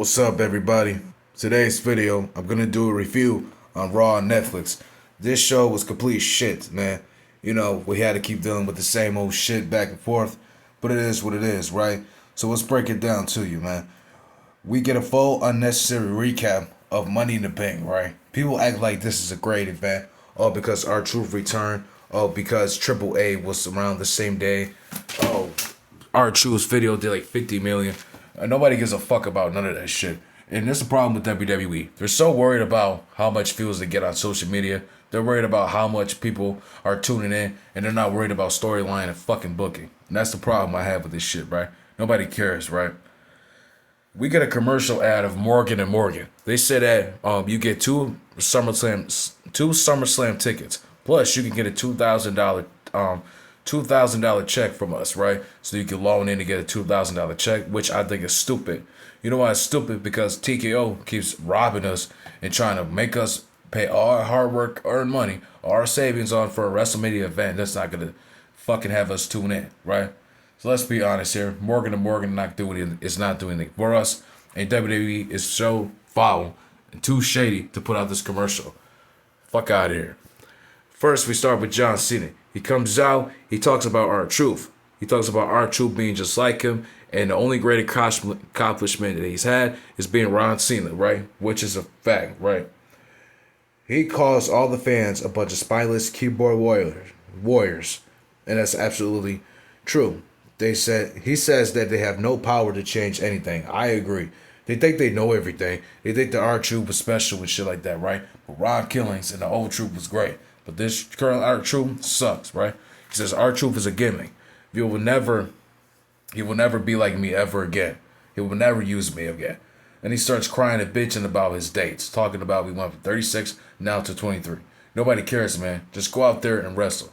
What's up, everybody? Today's video, I'm gonna do a review on Raw on Netflix. This show was complete shit, man. You know, we had to keep dealing with the same old shit back and forth, but it is what it is, right? So let's break it down to you, man. We get a full unnecessary recap of Money in the Bank, right? People act like this is a great event, all because R-Truth returned, all because Triple A was around the same day. Oh, R-Truth's video did like 50 million. Nobody gives a fuck about none of that shit. And there's a problem with WWE. They're so worried about how much views they get on social media. They're worried about how much people are tuning in, and they're not worried about storyline and fucking booking. And that's the problem I have with this shit, right? Nobody cares, right? We get a commercial ad of Morgan and Morgan. They said that you get two SummerSlam tickets. Plus, you can get a $2,000 check from us, right? So you can loan in to get a $2,000 check, which I think is stupid. You know why it's stupid? Because TKO keeps robbing us and trying to make us pay all our hard work, earned money, all our savings on for a WrestleMania event that's not gonna fucking have us tune in, right? So let's be honest here. Morgan and Morgan is not doing anything for us, and WWE is so foul and too shady to put out this commercial. Fuck out of here. First, we start with John Cena. He comes out, he talks about R-Truth. He talks about R-Truth being just like him, and the only great accomplishment that he's had is being Ron Cena, right? Which is a fact, right? He calls all the fans a bunch of spineless keyboard warriors, and that's absolutely true. He says that they have no power to change anything. I agree. They think they know everything. They think the R-Truth was special and shit like that, right? But Ron Killings and the old Truth was great. But this current R-Truth sucks, right? He says R-Truth is a gimmick. He will never be like me ever again. He will never use me again. And he starts crying and bitching about his dates, talking about we went from 36 now to 23. Nobody cares, man. Just go out there and wrestle.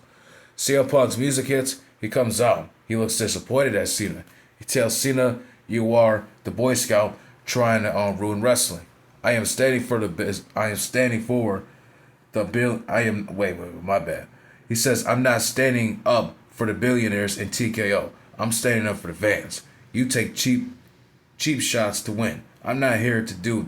CM Punk's music hits. He comes out. He looks disappointed at Cena. He tells Cena, "You are the Boy Scout trying to ruin wrestling. I am standing for the bill. I am wait, my bad." He says, "I'm not standing up for the billionaires in TKO. I'm standing up for the fans. You take cheap shots to win. I'm not here to do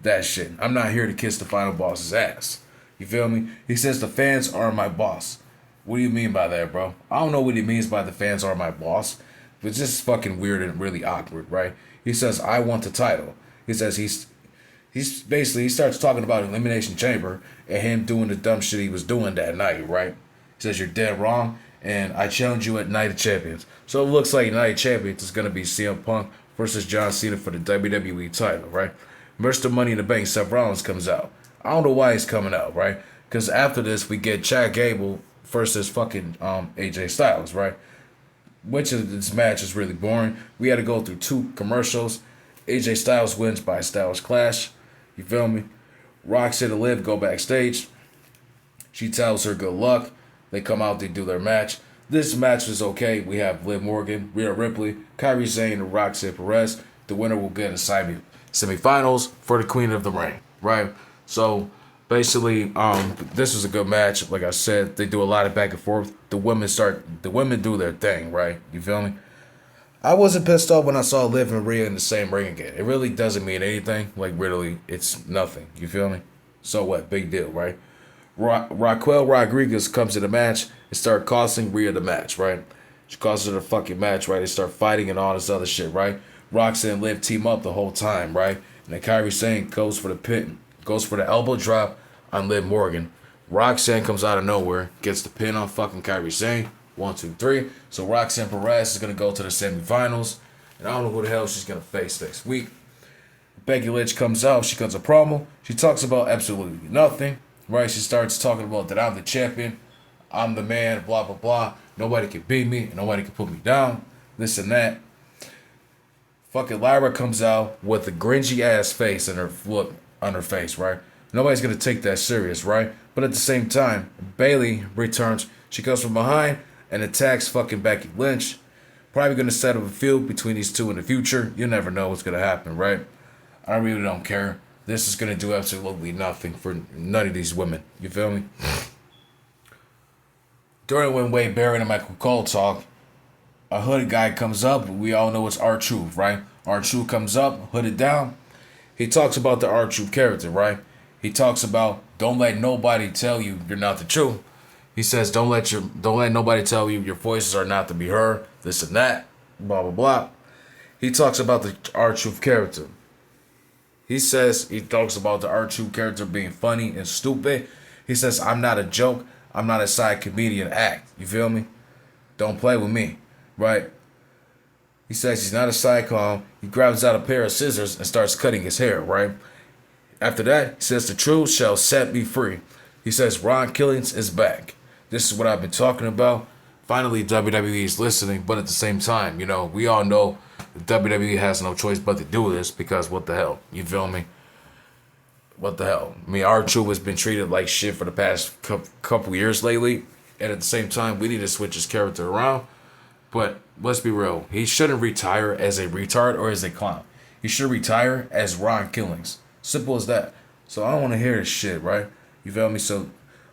that shit. I'm not here to kiss the final boss's ass." You feel me? He says the fans are my boss. What do you mean by that, bro? I don't know what he means by the fans are my boss. It's just fucking weird and really awkward, right? He says, "I want the title." He says he's basically, he starts talking about Elimination Chamber and him doing the dumb shit he was doing that night, right? He says, "You're dead wrong, and I challenge you at Night of Champions." So it looks like Night of Champions is going to be CM Punk versus John Cena for the WWE title, right? Mr. Money in the Bank, Seth Rollins comes out. I don't know why he's coming out, right? Because after this, we get Chad Gable versus fucking AJ Styles, right? Which of this match is really boring. We had to go through two commercials. AJ Styles wins by Styles Clash. You feel me? Roxy and Liv go backstage. She tells her good luck. They come out, they do their match. This match is okay. We have Liv Morgan, Rhea Ripley, Kairi Sane, and Roxanne Perez. The winner will get a semifinals for the Queen of the Ring, right? So basically, this was a good match. Like I said, they do a lot of back and forth. The women do their thing, right? You feel me? I wasn't pissed off when I saw Liv and Rhea in the same ring again. It really doesn't mean anything. Like, really, it's nothing. You feel me? So what? Big deal, right? Raquel Rodriguez comes to the match and start costing Rhea the match, right? She causes her the fucking match, right? They start fighting and all this other shit, right? Roxanne and Liv team up the whole time, right? And then Kairi Sane goes for the elbow drop on Liv Morgan. Roxanne comes out of nowhere, gets the pin on fucking Kairi Sane. 1, 2, 3. So Roxanne Perez is gonna go to the semifinals, and I don't know who the hell she's gonna face next week. Becky Lynch comes out. She cuts a promo. She talks about absolutely nothing, right? She starts talking about that I'm the champion, I'm the man, blah blah blah. Nobody can beat me, nobody can put me down. This and that. Fucking Lyra comes out with a gringy ass face and her look on her face, right? Nobody's gonna take that serious, right? But at the same time, Bayley returns. She comes from behind and attacks fucking Becky Lynch. Probably gonna set up a feud between these two in the future. You never know what's gonna happen, right? I really don't care. This is gonna do absolutely nothing for none of these women. You feel me? During when Wade Barrett and Michael Cole talk, a hooded guy comes up. We all know it's R-Truth, right? R-Truth comes up, hooded down. He talks about the R-Truth character, right? He talks about don't let nobody tell you you're not the truth. He says don't let nobody tell you your voices are not to be heard, this and that, blah blah blah. He talks about the R-Truth character. He talks about the R-Truth character being funny and stupid. He says, I'm not a joke. I'm not a side comedian act. You feel me? Don't play with me. Right? He says he's not a side com. He grabs out a pair of scissors and starts cutting his hair, right? After that, he says, the truth shall set me free. He says, Ron Killings is back. This is what I've been talking about. Finally, WWE is listening, but at the same time, we all know WWE has no choice but to do this because what the hell? You feel me? What the hell? I mean, R-Truth has been treated like shit for the past couple years lately, and at the same time, we need to switch his character around. But let's be real. He shouldn't retire as a retard or as a clown. He should retire as Ron Killings. Simple as that. So I don't want to hear this shit, right? You feel me? So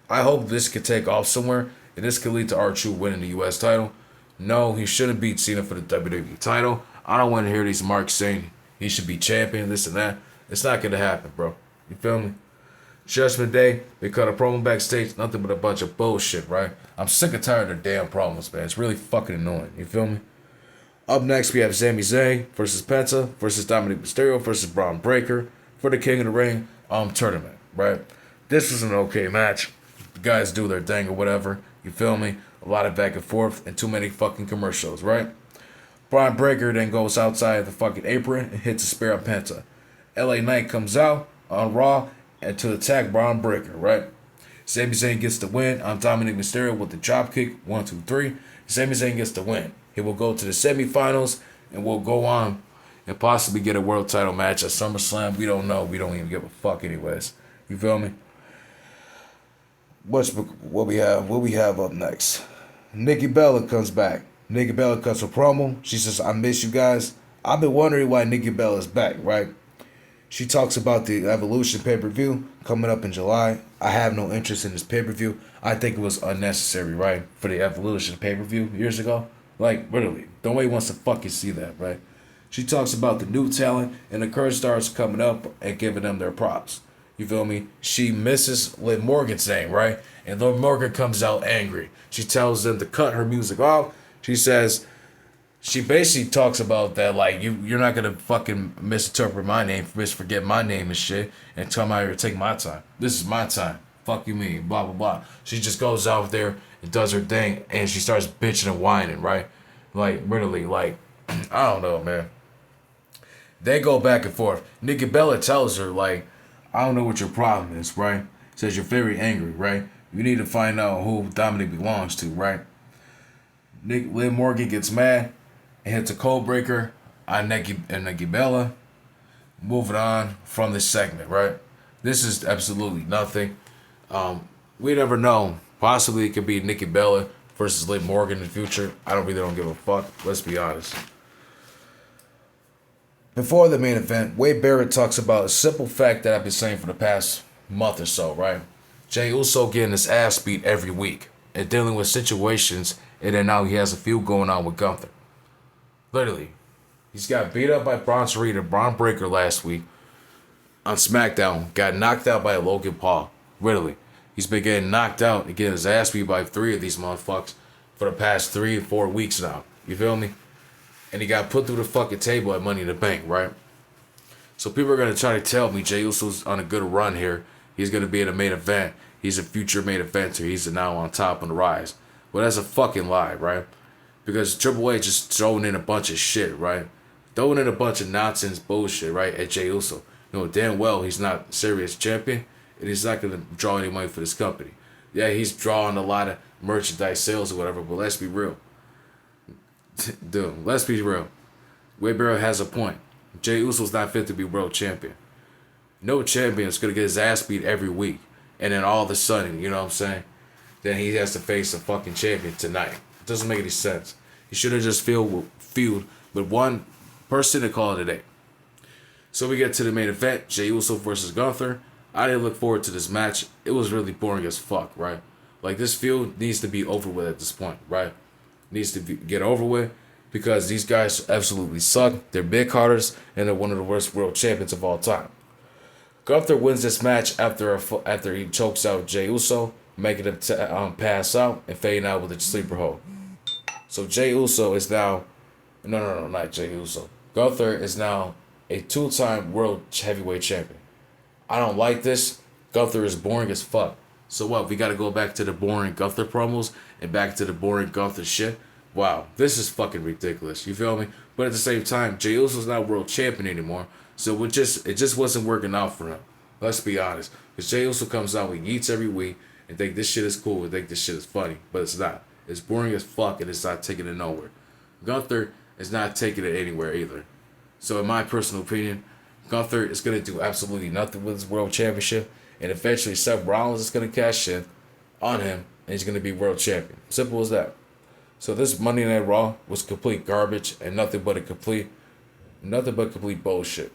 I hope this could take off somewhere, and this could lead to R-Truth winning the U.S. title. No, he shouldn't beat Cena for the WWE title. I don't want to hear these marks saying he should be champion, this and that. It's not going to happen, bro. You feel me? Judgment Day, they cut a promo backstage, nothing but a bunch of bullshit, right? I'm sick and tired of their damn promos, man. It's really fucking annoying. You feel me? Up next, we have Sami Zayn versus Penta versus Dominic Mysterio versus Braun Breaker for the King of the Ring tournament, right? This was an okay match. The guys do their thing or whatever. You feel me? A lot of back and forth and too many fucking commercials, right? Braun Breaker then goes outside the fucking apron and hits a spear on Penta. LA Knight comes out on Raw and to attack Braun Breaker, right? Sami Zayn gets the win on Dominic Mysterio with the dropkick. 1, 2, 3. Sami Zayn gets the win. He will go to the semifinals and will go on and possibly get a world title match at SummerSlam. We don't know. We don't even give a fuck anyways. You feel me? What we have up next? Nikki Bella comes back. Nikki Bella cuts a promo. She says, I miss you guys. I've been wondering why Nikki Bella is back, right? She talks about the Evolution pay-per-view coming up in July. I have no interest in this pay-per-view. I think it was unnecessary, right? For the Evolution pay-per-view years ago. Like, literally. Nobody wants to fucking see that, right? She talks about the new talent and the current stars coming up and giving them their props. You feel me? She misses Liv Morgan's name, right? And Liv Morgan comes out angry. She tells them to cut her music off. She says, she basically talks about that, like, you're not going to fucking misinterpret my name, misforget my name and shit, and come out here and take my time. This is my time. Fuck you mean, blah, blah, blah. She just goes out there and does her thing, and she starts bitching and whining, right? Like, literally, like, I don't know, man. They go back and forth. Nikki Bella tells her, like, I don't know what your problem is, right? Says you're very angry, right? You need to find out who Dominic belongs to, right? Liv Morgan gets mad and hits a code breaker on Nikki Bella. Moving on from this segment, right? This is absolutely nothing. We never know. Possibly it could be Nikki Bella versus Liv Morgan in the future. I really don't give a fuck. Let's be honest. Before the main event, Wade Barrett talks about a simple fact that I've been saying for the past month or so, right? Jey Uso getting his ass beat every week and dealing with situations, and then now he has a feud going on with Gunther. Literally. He's got beat up by Braun Breaker last week on SmackDown. Got knocked out by Logan Paul. Literally. He's been getting knocked out and getting his ass beat by 3 of these motherfuckers for the past 3 or 4 weeks now. You feel me? And he got put through the fucking table at Money in the Bank, right? So people are going to try to tell me Jey Uso's on a good run here. He's going to be in a main event. He's a future main eventer. He's now on top on the rise. Well, that's a fucking lie, right? Because Triple H is throwing in a bunch of shit, right? Throwing in a bunch of nonsense bullshit, right, at Jey Uso. You know damn well he's not serious champion, and he's not going to draw any money for this company. Yeah, he's drawing a lot of merchandise sales or whatever, but let's be real. Dude, let's be real. Wade Barrett has a point. Jey Uso's not fit to be world champion. No champion is going to get his ass beat every week. And then all of a sudden, you know what I'm saying? Then he has to face a fucking champion tonight. It doesn't make any sense. He should have just feud with one person to call it a day. So we get to the main event, Jey Uso versus Gunther. I didn't look forward to this match. It was really boring as fuck, right? Like, this feud needs to be over with at this point, right? Needs to get over with. because these guys absolutely suck. They're mid carders and they're one of the worst world champions of all time. Gunther wins this match after he chokes out Jey Uso, making him pass out and fading out with a sleeper hold. So Jey Uso is now, no, not Jey Uso. Gunther is now a 2-time world heavyweight champion. I don't like this. Gunther is boring as fuck. So what? We got to go back to the boring Gunther promos and back to the boring Gunther shit. Wow, this is fucking ridiculous. You feel me? But at the same time, Jey Uso's not world champion anymore. So it just wasn't working out for him. Let's be honest. Because Jey Uso comes out with yeets every week and think this shit is cool and think this shit is funny. But it's not. It's boring as fuck and it's not taking it nowhere. Gunther is not taking it anywhere either. So in my personal opinion, Gunther is going to do absolutely nothing with his world championship. And eventually Seth Rollins is going to cash in on him and he's going to be world champion. Simple as that. So this Monday Night Raw was complete garbage and nothing but complete bullshit.